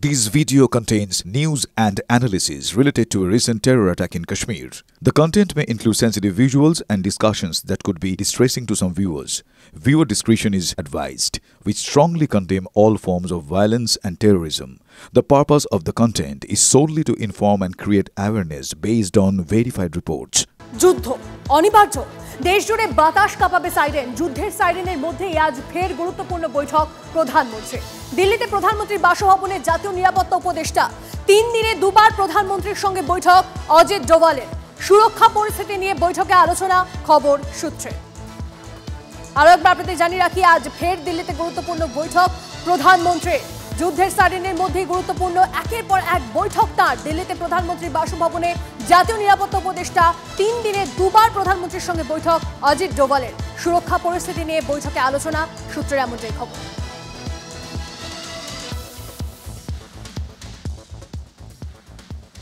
This video contains news and analysis related to a recent terror attack in Kashmir. The content may include sensitive visuals and discussions that could be distressing to some viewers. Viewer discretion is advised. We strongly condemn all forms of violence and terrorism. The purpose of the content is solely to inform and create awareness based on verified reports. যুদ্ধ অনিবার্য দেশ জুড়ে বাতাস কাঁপাবে siren যুদ্ধের সাইরেনের মধ্যেই আজ ফের গুরুত্বপূর্ণ বৈঠক প্রধানমন্ত্রী দিল্লিতে প্রধানমন্ত্রীর বাসভবনে জাতীয় নিরাপত্তা উপদেষ্টা 3 দিনে দুবার প্রধানমন্ত্রীর সঙ্গে বৈঠক অজিত ডোভালের সুরক্ষা পরিস্থিতি নিয়ে বৈঠকে আলোচনা খবর সূত্রে আরো একবার আপনাদের জানিয়ে রাখি আজ ফের দিল্লিতে গুরুত্বপূর্ণ বৈঠক প্রধানমন্ত্রী যুদ্ধের সাইরেনের মধ্যেই গুরুত্বপূর্ণ একের পর এক বৈঠক তার দিল্লিতে প্রধানমন্ত্রীর বাসভবনে জাতীয় নিরাপত্তা উপদেষ্টা 3 দিনে দুবার প্রধানমন্ত্রীর সঙ্গে বৈঠক অজিত ডোভালের সুরক্ষা পরিস্থিতি নিয়ে বৈঠকে আলোচনা সূত্রের এমনটাই খবর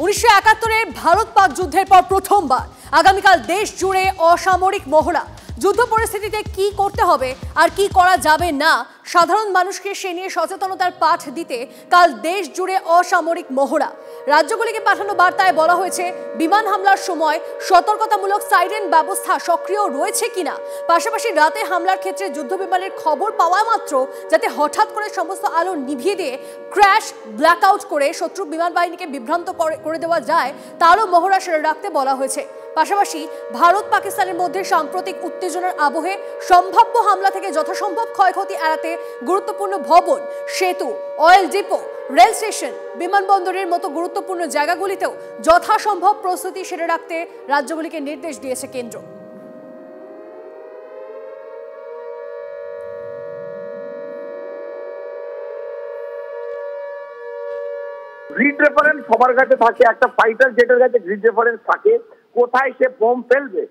1971-এর ভারত-পাক যুদ্ধের পর প্রথমবার আগামীকাল দেশ জুড়ে অসামরিক মহড়া যুদ্ধ পরিস্থিতিতে কি করতে হবে আর কি করা যাবে না সাধারণ মানুষকে সে নিয়ে সচেতনতার পাঠ দিতে কাল দেশ জুড়ে অসামরিক মহড়া রাজ্যগুলিকে পাঠানো বার্তায় বলা হয়েছে বিমান হামলার সময় সতর্কতামূলক সাইরেন ব্যবস্থা সক্রিয় রয়েছে কিনা পাশাপাশি রাতে হামলার ক্ষেত্রে যুদ্ধবিমানের খবর পাওয়া মাত্র যাতে হঠাৎ করে সমস্ত আলো নিভিয়ে দিয়ে ক্র্যাশ ব্ল্যাকআউট করে শত্রু বিমান বাহিনীকে বিভ্রান্ত করে দেওয়া যায় তারও মহড়া সেরে রাখতে বলা হয়েছে পাশাপাশি ভারত পাকিস্তানের মধ্যে সাম্প্রতিক উত্তেজনার আবহে সম্ভাব্য হামলা থেকে যথাসম্ভব ক্ষয়ক্ষতি এড়াতে গুরুত্বপূর্ণ ভবন সেতু অয়েল ডিপো রেল স্টেশন বিমানবন্দরের মতো গুরুত্বপূর্ণ জায়গাগুলিতেও যথাসম্ভব প্রস্তুতি সেরে রাখতে রাজ্যগুলিকে নির্দেশ দিয়েছে কেন্দ্র গ্রিড রেফারেন্স সবার কাছে থাকে একটা ফাইটার জেটের কাছে গ্রিড রেফারেন্স থাকে কোথায় সে বোম ফেলবে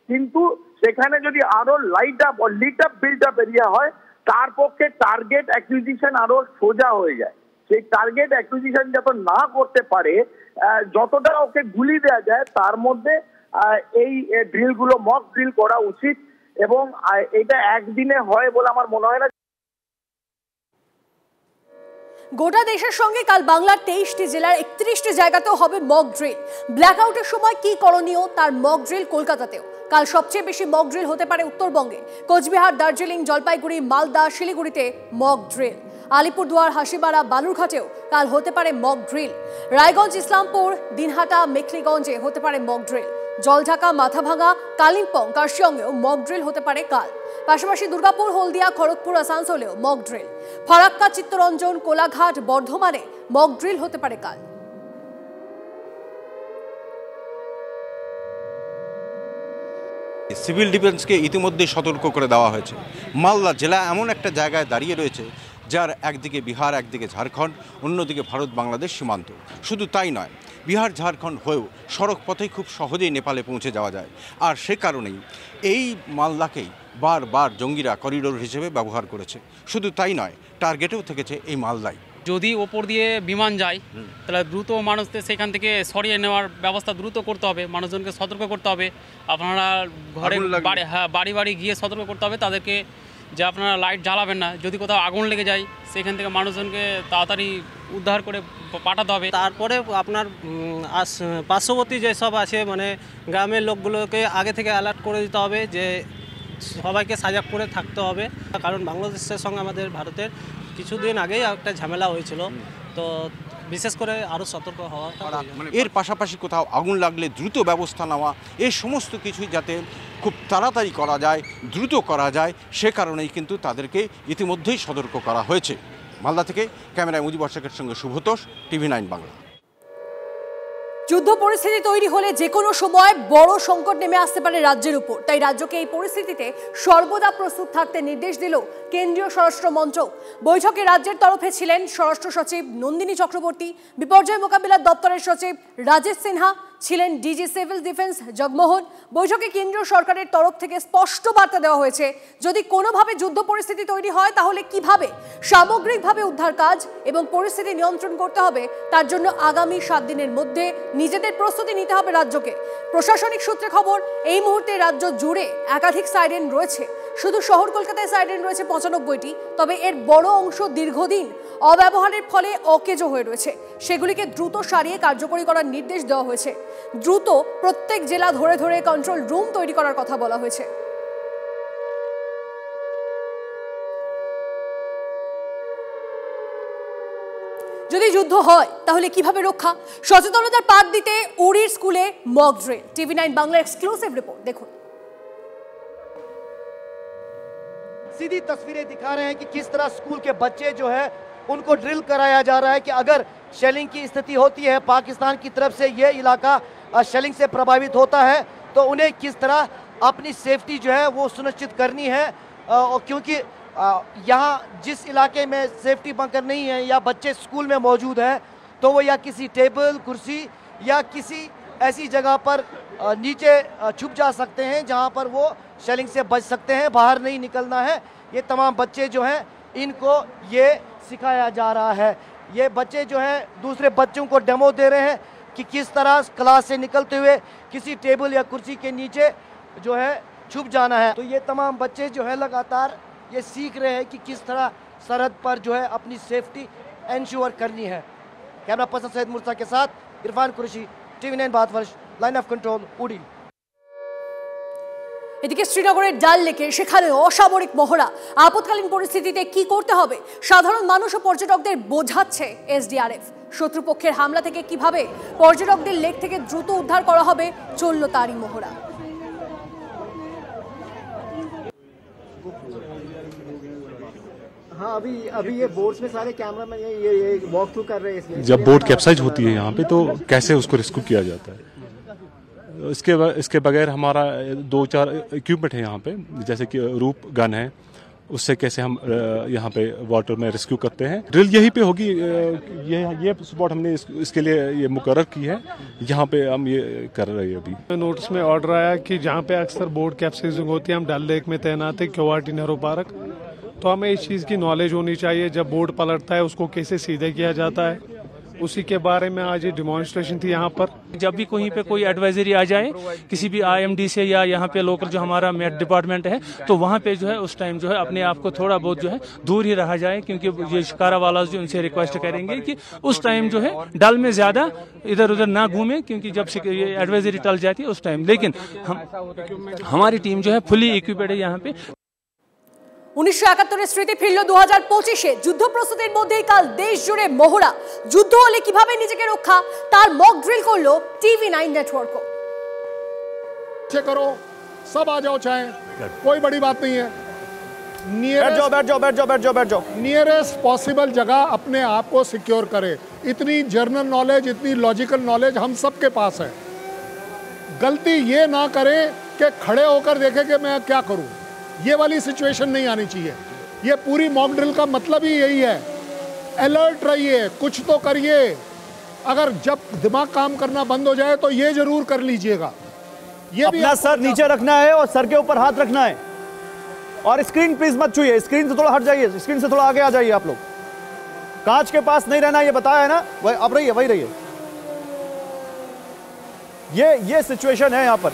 কিন্তু সেখানে যদি আরো লাইট আপ ও lit up build up area হয় তার পক্ষে টার্গেট অ্যাকুইজিশন আরো সোজা হয়ে যায় সেই টার্গেট অ্যাকুইজিশন যত না করতে পারে যতটা ওকে গুলি দেওয়া যায় তার মধ্যে এই ড্রিলগুলো মক ড্রিল করা উচিত এবং এটা একদিনে হয় বলে আমার মনে হয় না গোটা দেশের সঙ্গে কাল বাংলার 23টি জেলার 31টি জায়গাতেও হবে মক ড্রিল ব্ল্যাকআউটের সময় কি করণীয় তার মক ড্রিল কলকাতাতেও কাল সবচেয়ে বেশি মক ড্রিল হতে পারে উত্তরবঙ্গে কোচবিহার দার্জিলিং জলপাইগুড়ি মালদা শিলিগুড়িতে মক ড্রিল আলিপুরদুয়ার হাসিমারা বালুরঘাটেও কাল হতে পারে মক ড্রিল রায়গঞ্জ ইসলামপুর দিনহাটা মেখলিগঞ্জে হতে পারে মক ড্রিল জলঢাকা মাথাভাঙা কালিম্পং কার্শিয়ংয়েও মক ড্রিল হতে পারে কাল পাশাপাশি দুর্গাপুর হলদিয়া খড়গপুর আসানসোলেও মক ড্রিল ফারাক্কা চিত্তরঞ্জন কোলাঘাট বর্ধমানে মক ড্রিল হতে পারে কাল সিভিল ডিফেন্সকে ইতিমধ্যে সতর্ক করে দেওয়া হয়েছে মালদা জেলা এমন একটা জায়গায় দাঁড়িয়ে রয়েছে যার একদিকে বিহার একদিকে ঝাড়খণ্ড অন্যদিকে ভারত বাংলাদেশ সীমান্ত শুধু তাই নয় বিহার ঝাড়খণ্ড হয়েও সড়ক পথেই খুব সহজেই নেপালে পৌঁছে যাওয়া যায় আর সে কারণেই এই মালদাকেই বারবার জঙ্গিরা করিডোর হিসেবে ব্যবহার করেছে শুধু তাই নয় টার্গেটেও থেকেছে এই মালদায় যদি ওপর দিয়ে বিমান যায় তাহলে দ্রুত মানুষদের সেখান থেকে সরিয়ে নেওয়ার ব্যবস্থা দ্রুত করতে হবে মানুষজনকে সতর্ক করতে হবে আপনারা ঘরে বাড়ি বাড়ি গিয়ে সতর্ক করতে হবে তাদেরকে যে আপনারা লাইট জ্বালাবেন না যদি কোথাও আগুন লেগে যায় সেখান থেকে মানুষজনকে তাড়াতাড়ি উদ্ধার করে পাঠাতে হবে তারপরে আপনার পার্শ্ববর্তী যেসব আছে মানে গ্রামের লোকগুলোকে আগে থেকে অ্যালার্ট করে দিতে হবে যে সবাইকে সজাগ করে থাকতে হবে কারণ বাংলাদেশের সঙ্গে আমাদের ভারতের কিছুদিন আগেই একটা ঝামেলা হয়েছিল তো বিশেষ করে আরও সতর্ক হওয়া এর পাশাপাশি কোথাও আগুন লাগলে দ্রুত ব্যবস্থা নেওয়া এই সমস্ত কিছুই যাতে খুব তাড়াতাড়ি করা যায় দ্রুত করা যায় সে কারণেই কিন্তু তাদেরকে ইতিমধ্যেই সতর্ক করা হয়েছে মালদা থেকে ক্যামেরায় মুজিবর শেখের সঙ্গে শুভতোষ টিভি 9 বাংলা যুদ্ধ পরিস্থিতি তৈরি হলে যে কোনো সময় বড় সংকট নেমে আসতে পারে রাজ্যের উপর তাই রাজ্যকে এই পরিস্থিতিতে সর্বদা প্রস্তুত থাকতে নির্দেশ দিল কেন্দ্রীয় স্বরাষ্ট্র মন্ত্রক বৈঠকে রাজ্যের তরফে ছিলেন স্বরাষ্ট্র সচিব নন্দিনী চক্রবর্তী বিপর্যয় মোকাবিলা দপ্তরের সচিব রাজেশ সিনহা ছিলেন ডিজি সিভিল ডিফেন্স জগমোহন বৈঠকে কেন্দ্রীয় সরকারের তরফ থেকে স্পষ্ট বার্তা দেওয়া হয়েছে যদি কোনোভাবে যুদ্ধ পরিস্থিতি তৈরি হয় তাহলে কিভাবে সামগ্রিকভাবে উদ্ধার কাজ এবং পরিস্থিতি নিয়ন্ত্রণ করতে হবে তার জন্য আগামী 7 দিনের মধ্যে নিজেদের প্রস্তুতি নিতে হবে রাজ্যকে প্রশাসনিক সূত্রে খবর এই মুহূর্তে রাজ্য জুড়ে একাধিক সাইরেন রয়েছে শুধু শহর কলকাতায় সাইরেন রয়েছে 95টি, তবে এর বড় অংশ দীর্ঘদিন অব্যবহারের ফলে অকেজো হয়ে রয়েছে। সেগুলিকে দ্রুত সারিয়ে কার্যকরী করার নির্দেশ দেওয়া হয়েছে। দ্রুত প্রত্যেক জেলা ধরে ধরে কন্ট্রোল রুম তৈরি করার কথা বলা হয়েছে। যদি যুদ্ধ হয় তাহলে কিভাবে রক্ষা, সচেতনতার পাঠ দিতে উড়ির স্কুলে mock drill. TV9 Bangla exclusive report দেখুন। सीधी तस्वीरें दिखा रहे हैं कि किस तरह स्कूल के बच्चे जो है उनको ड्रिल कराया जा रहा है कि अगर शेलिंग की स्थिति होती है, पाकिस्तान की तरफ से ये इलाका शेलिंग से प्रभावित होता है, तो उन्हें किस तरह अपनी सेफ्टी जो है वो सुनिश्चित करनी है। क्योंकि यहाँ जिस इलाके में सेफ्टी बंकर नहीं है या बच्चे स्कूल में मौजूद है, तो वो या किसी टेबल कुर्सी या किसी ऐसी जगह पर नीचे छुप जा सकते हैं जहाँ पर वो शेलिंग से बच सकते हैं, बाहर नहीं निकलना है। ये तमाम बच्चे जो हैं इनको ये सिखाया जा रहा है। ये बच्चे जो हैं दूसरे बच्चों को डेमो दे रहे हैं कि किस तरह क्लास से निकलते हुए किसी टेबल या कुर्सी के नीचे जो है छुप जाना है। तो ये तमाम बच्चे जो है लगातार ये सीख रहे हैं कि किस तरह सरहद पर जो है अपनी सेफ्टी एंश्योर करनी है। कैमरा पर्सन सैयद मुर्तज़ा के साथ Irfan Qureshi, TV9 Bharatvarsh, line of control, उड़ी। এদিকে শ্রীনগরের ডাল লেকে সেখানে অসামরিক মহড়া। আপৎকালীন পরিস্থিতিতে কি করতে হবে সাধারণ মানুষ ও পর্যটকদের বোঝাচ্ছে SDRF। শত্রুপক্ষের হামলা থেকে কিভাবে পর্যটকদের লেক থেকে দ্রুত উদ্ধার করা হবে চলল তারই মহড়া। हाँ, अभी ये बोट्स में सारे कैमरामैन ये वॉक थ्रू कर रहे हैं इसमें। जब बोट कैप्साइज होती है यहाँ पे तो कैसे उसको रेस्क्यू किया जाता है, इसके बगैर हमारा 2-4 इक्विपमेंट है यहाँ पे, जैसे कि रूप गन है, उससे कैसे हम यहाँ पे वाटर में रेस्क्यू करते हैं। ड्रिल यहीं पे होगी। ये स्पॉट हमने इसके लिए ये मुकर्रर की है, यहाँ पे हम ये कर रहे हैं। अभी नोटिस में ऑर्डर आया कि जहाँ पे अक्सर बोट कैप्साइजिंग होती है, हम डल लेक में तैनात है क्योवाटी नेहरू पार्क, तो हमें इस चीज़ की नॉलेज होनी चाहिए। जब बोट पलटता है उसको कैसे सीधे किया जाता है, उसी के बारे में आज ये डिमॉन्स्ट्रेशन थी यहाँ पर। जब भी कहीं पे कोई एडवाइजरी आ जाए किसी भी IMD से या यहाँ पे लोकल जो हमारा मेट डिपार्टमेंट है, तो वहाँ पे जो है उस टाइम जो है अपने आप को थोड़ा बहुत जो है दूर ही रहा जाए, क्योंकि ये शिकारा वाला जो उनसे रिक्वेस्ट करेंगे कि उस टाइम जो है डल में ज्यादा इधर उधर ना घूमे, क्योंकि जब ये एडवाइजरी टल जाती है उस टाइम। लेकिन हमारी टीम जो है फुली इक्विपेड है यहाँ पे। 1971 স্মৃতি ফিরল 2025-এ। যুদ্ধ প্রস্তুতির মধ্যেই কাল দেশ জুড়ে মহড়া। যুদ্ধ হলে কিভাবে নিজেকে রক্ষা তার মক ড্রিল করলো TV9 নেটওয়ার্কও। करो सब आ जाओ, चाहे कोई बड़ी बात नहीं है। बैठ जाओ। नियरेस्ट पॉसिबल जगह अपने आप को सिक्योर करे। इतनी जर्नल नॉलेज, इतनी लॉजिकल नॉलेज हम सबके पास है। गलती ये ना करें कि खड़े होकर देखें कि मैं क्या करूं। ये वाली सिचुएशन नहीं आनी चाहिए। ये पूरी मॉक ड्रिल का मतलब ही यही है। अलर्ट रहिए, कुछ तो करिए। अगर जब दिमाग काम करना बंद हो जाए तो ये जरूर कर लीजिएगा। ये अपना सर नीचे रखना है और सर के ऊपर हाथ रखना है। और स्क्रीन प्लीज मत छूइए, स्क्रीन से थोड़ा हट जाइए, स्क्रीन से थोड़ा आगे आ जाइए। आप लोग कांच के पास नहीं रहना, ये बताया है ना, वही अब रहिए, वही रहिए। ये सिचुएशन है यहाँ पर।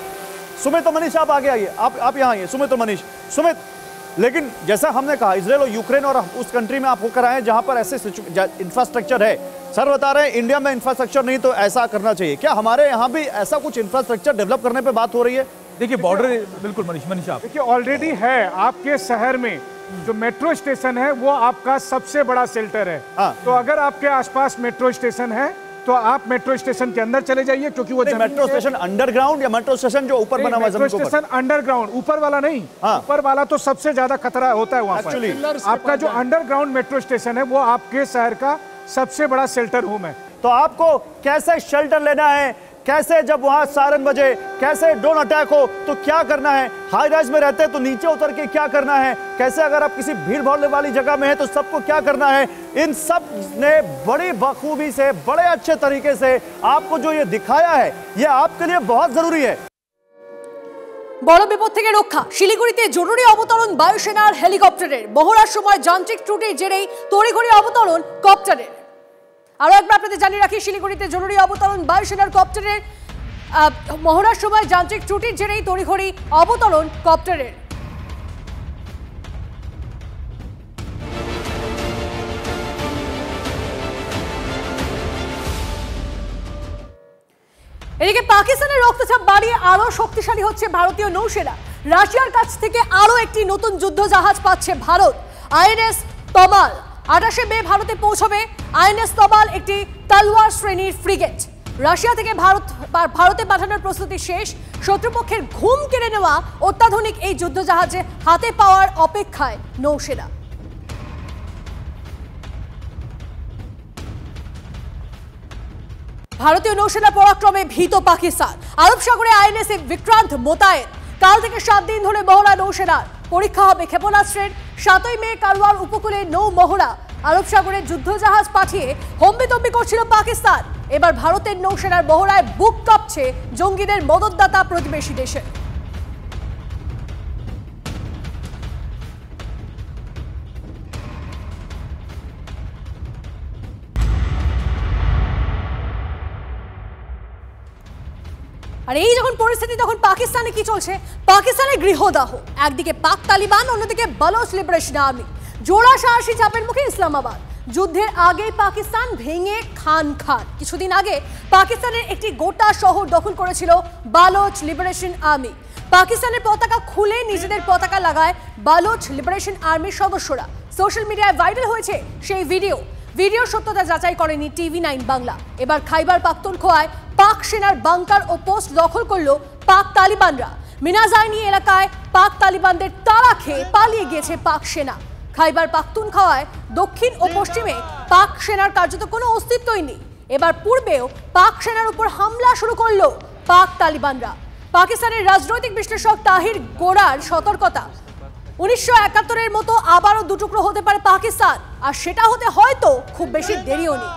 सुमित और मनीष आप आगे आइए, आप यहाँ आइए। सुमित और मनीष। सुमित, लेकिन जैसा हमने कहा इजराइल और यूक्रेन और उस कंट्री में आप होकर आए जहां पर ऐसे इंफ्रास्ट्रक्चर है, सर बता रहे हैं इंडिया में इंफ्रास्ट्रक्चर नहीं, तो ऐसा करना चाहिए। क्या हमारे यहाँ भी ऐसा कुछ इंफ्रास्ट्रक्चर डेवलप करने पे बात हो रही है? देखिए बॉर्डर बिल्कुल मनीष आप देखिए ऑलरेडी है। आपके शहर में जो मेट्रो स्टेशन है वो आपका सबसे बड़ा शेल्टर है। तो अगर आपके आसपास मेट्रो स्टेशन है तो आप मेट्रो स्टेशन के अंदर चले जाइए, क्योंकि वो मेट्रो स्टेशन अंडरग्राउंड या मेट्रो स्टेशन जो ऊपर बना हुआ है? मेट्रो स्टेशन अंडरग्राउंड, ऊपर वाला नहीं। ऊपर वाला तो सबसे ज्यादा खतरा होता है वहाँ पर। आपका जो अंडरग्राउंड मेट्रो स्टेशन है वो आपके शहर का सबसे बड़ा शेल्टर होम है। तो आपको कैसे शेल्टर लेना है, कैसे जब वहां सायरन बजे, कैसे ड्रोन अटैक हो तो क्या करना है, हाई राइज में रहते हैं तो नीचे उतर के क्या करना है, कैसे अगर आप किसी भीड़ भाड़ वाली जगह में है तो सबको क्या करना है, इन सब ने बड़ी बखूबी से, बड़े अच्छे तरीके से आपको जो ये दिखाया है, ये आपके लिए बहुत जरूरी है। বড় বিপদ থেকে রক্ষা। শিলিগুড়িতে জরুরি অবতরণ বায়ুসেনার হেলিকপ্টারের। মহড়ার সময় যান্ত্রিক ত্রুটির জেরেই তড়িঘড়ি অবতরণ কপ্টারের। আরো একবার আপনাদের জানিয়ে রাখি, শিলিগুড়িতে জরুরি অবতরণ বায়ুসেনার কপ্টারের। মহড়ার সময় যান্ত্রিক ত্রুটির জেরেই তড়িঘড়ি অবতরণ কপ্টারের। এদিকে পাকিস্তানের রক্তচাপ বাড়িয়ে আরো শক্তিশালী হচ্ছে ভারতীয় নৌসেনা। রাশিয়ার কাছ থেকে আরো একটি নতুন যুদ্ধ জাহাজ পাচ্ছে ভারত, আইএনএস তমাল। 28 মে ভারতে পৌঁছবে আইএনএস তমাল, একটি তলোয়ার শ্রেণীর ফ্রিগেট। রাশিয়া থেকে ভারতে পাঠানোর প্রস্তুতি শেষ। শত্রুপক্ষের ঘুম কেড়ে নেওয়া অত্যাধুনিক এই যুদ্ধ জাহাজে হাতে পাওয়ার অপেক্ষায় নৌসেনা। ভারতীয় নৌসেনা পরাক্রমে ভীত পাকিস্তান। আরব সাগরে আইএনএস বিক্রান্ত মোতায়েন। কাল থেকে 7 দিন ধরে মহড়া নৌসেনার। পরীক্ষা হবে ক্ষেপণাস্ত্রের। 7ই মে কারওয়ার উপকূলে নৌ মহড়া। আরব সাগরে যুদ্ধজাহাজ পাঠিয়ে হম্বিতম্বি করছিল পাকিস্তান। এবার ভারতের নৌসেনার মহড়ায় বুক কাঁপছে জঙ্গিদের মদতদাতা প্রতিবেশী দেশের। আর এই যখন পরিস্থিতি, তখন পাকিস্তানে কি চলছে? পাকিস্তানের গৃহদাহ। একদিকে পাক তালিবান, অন্যদিকে বালোচ লিবারেশন আর্মি। জোড়া সাহসী চাপের মুখে ইসলামাবাদ। যুদ্ধের আগেই পাকিস্তান ভেঙে খান। কিছুদিন আগে পাকিস্তানের একটি গোটা শহর দখল করেছিল বালোচ লিবারেশন আর্মি। পাকিস্তানের পতাকা খুলে নিজেদের পতাকা লাগায় বালোচ লিবারেশন আর্মির সদস্যরা। সোশ্যাল মিডিয়ায় ভাইরাল হয়েছে সেই ভিডিও সত্যতা যাচাই করেনি TV9 বাংলা। এবার খাইবার পাখতুনখোয়ায় পাক সেনার বাংকার ও পোস্ট দখল করলো পাক তালিবানরা। মিনাজাইনি এলাকায় পাক তালিবানদের তাড়া খেয়ে পালিয়ে গিয়েছে পাক সেনা। খাইবার পাখতুনখোয়ায় দক্ষিণ ও পশ্চিমে পাক সেনার কার্যত কোনো অস্তিত্বই নেই। এবার পূর্বেও পাক সেনার উপর হামলা শুরু করলো পাক তালিবানরা। পাকিস্তানের রাজনৈতিক বিশ্লেষক তাহির গোড়ার সতর্কতা, 1971-এর মতো আবারও দুটুকরো হতে পারে পাকিস্তান, আর সেটা হতে হয়তো খুব বেশি দেরিও নেই।